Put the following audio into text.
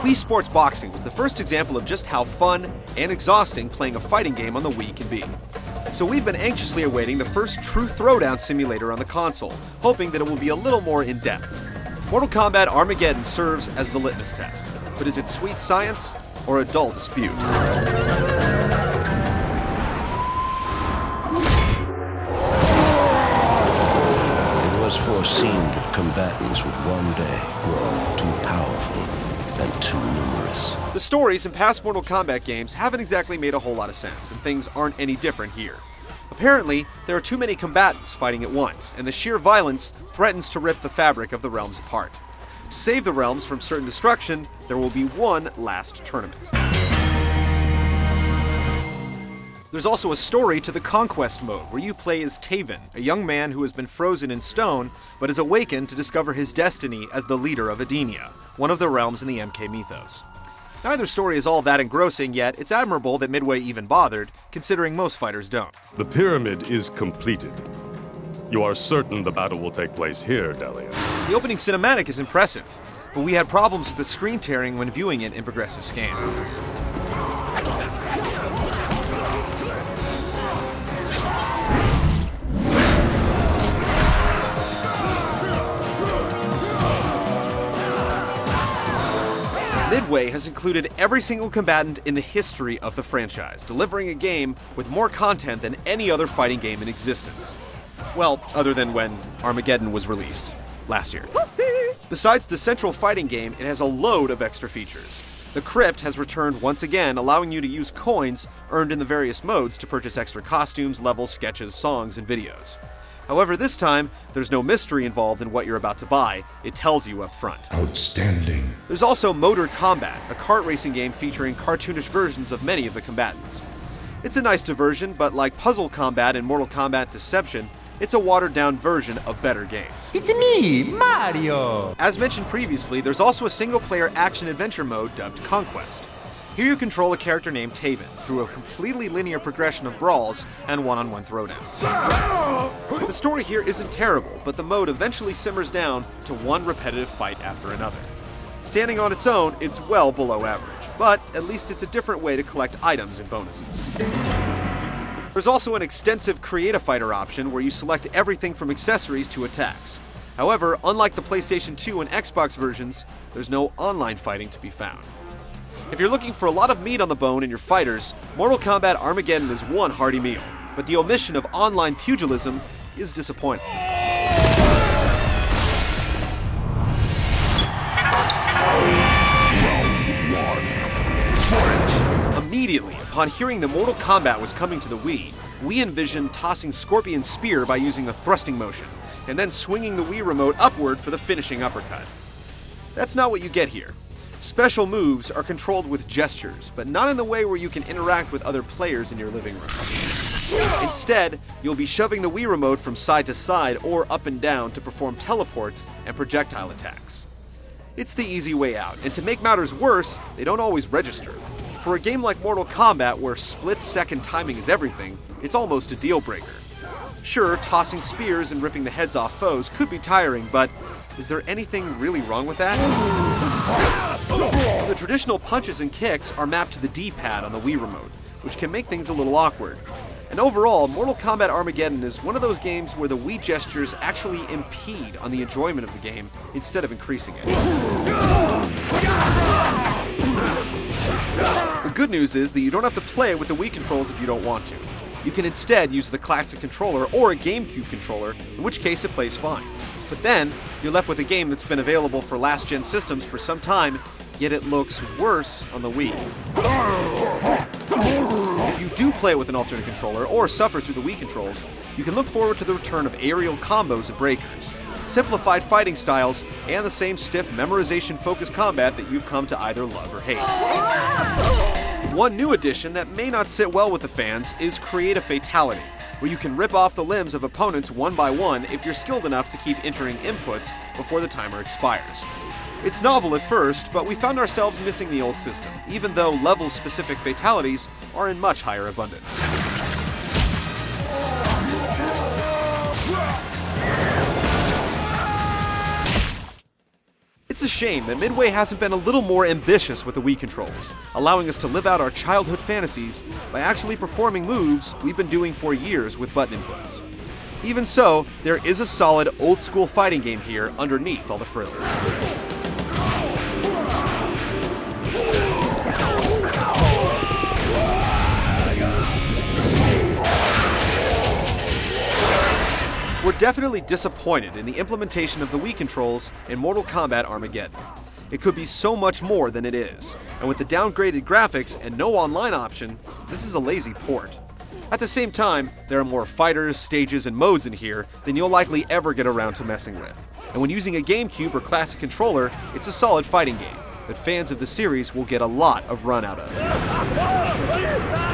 Wii Sports Boxing was the first example of just how fun and exhausting playing a fighting game on the Wii can be. So we've been anxiously awaiting the first true throwdown simulator on the console, hoping that it will be a little more in-depth. Mortal Kombat Armageddon serves as the litmus test, but is it sweet science or a dull dispute? It was foreseen that combatants would one day grow too powerful and too numerous. The stories in past Mortal Kombat games haven't exactly made a whole lot of sense, and things aren't any different here. Apparently, there are too many combatants fighting at once, and the sheer violence threatens to rip the fabric of the realms apart. To save the realms from certain destruction, there will be one last tournament. There's also a story to the Conquest mode, where you play as Taven, a young man who has been frozen in stone, but is awakened to discover his destiny as the leader of Edenia, one of the realms in the MK mythos. Neither story is all that engrossing, yet it's admirable that Midway even bothered, considering most fighters don't. The pyramid is completed. You are certain the battle will take place here, Delia? The opening cinematic is impressive, but we had problems with the screen tearing when viewing it in progressive scan. Midway has included every single combatant in the history of the franchise, delivering a game with more content than any other fighting game in existence. Well, other than when Armageddon was released last year. Besides the central fighting game, it has a load of extra features. The Crypt has returned once again, allowing you to use coins earned in the various modes to purchase extra costumes, levels, sketches, songs, and videos. However, this time, there's no mystery involved in what you're about to buy. It tells you up front. Outstanding. There's also Motor Combat, a kart racing game featuring cartoonish versions of many of the combatants. It's a nice diversion, but like Puzzle Combat and Mortal Kombat Deception, it's a watered-down version of better games. It's me, Mario! As mentioned previously, there's also a single-player action-adventure mode dubbed Conquest. Here you control a character named Taven through a completely linear progression of brawls and one-on-one throwdowns. The story here isn't terrible, but the mode eventually simmers down to one repetitive fight after another. Standing on its own, it's well below average, but at least it's a different way to collect items and bonuses. There's also an extensive Create a Fighter option where you select everything from accessories to attacks. However, unlike the PlayStation 2 and Xbox versions, there's no online fighting to be found. If you're looking for a lot of meat on the bone in your fighters, Mortal Kombat Armageddon is one hearty meal, but the omission of online pugilism is disappointing. Immediately upon hearing that Mortal Kombat was coming to the Wii, we envisioned tossing Scorpion's spear by using the thrusting motion, and then swinging the Wii remote upward for the finishing uppercut. That's not what you get here. Special moves are controlled with gestures, but not in the way where you can interact with other players in your living room. Instead, you'll be shoving the Wii remote from side to side or up and down to perform teleports and projectile attacks. It's the easy way out, and to make matters worse, they don't always register. For a game like Mortal Kombat, where split-second timing is everything, it's almost a deal-breaker. Sure, tossing spears and ripping the heads off foes could be tiring, but is there anything really wrong with that? The traditional punches and kicks are mapped to the D-pad on the Wii remote, which can make things a little awkward. And overall, Mortal Kombat Armageddon is one of those games where the Wii gestures actually impede on the enjoyment of the game instead of increasing it. The good news is that you don't have to play with the Wii controls if you don't want to. You can instead use the classic controller or a GameCube controller, in which case it plays fine. But then, you're left with a game that's been available for last-gen systems for some time, yet it looks worse on the Wii. If you do play with an alternate controller or suffer through the Wii controls, you can look forward to the return of aerial combos and breakers, simplified fighting styles, and the same stiff memorization-focused combat that you've come to either love or hate. One new addition that may not sit well with the fans is Create a Fatality, where you can rip off the limbs of opponents one by one if you're skilled enough to keep entering inputs before the timer expires. It's novel at first, but we found ourselves missing the old system, even though level-specific fatalities are in much higher abundance. It's a shame that Midway hasn't been a little more ambitious with the Wii controls, allowing us to live out our childhood fantasies by actually performing moves we've been doing for years with button inputs. Even so, there is a solid old-school fighting game here underneath all the frills. We're definitely disappointed in the implementation of the Wii controls in Mortal Kombat Armageddon. It could be so much more than it is, and with the downgraded graphics and no online option, this is a lazy port. At the same time, there are more fighters, stages, and modes in here than you'll likely ever get around to messing with. And when using a GameCube or classic controller, it's a solid fighting game that fans of the series will get a lot of run out of.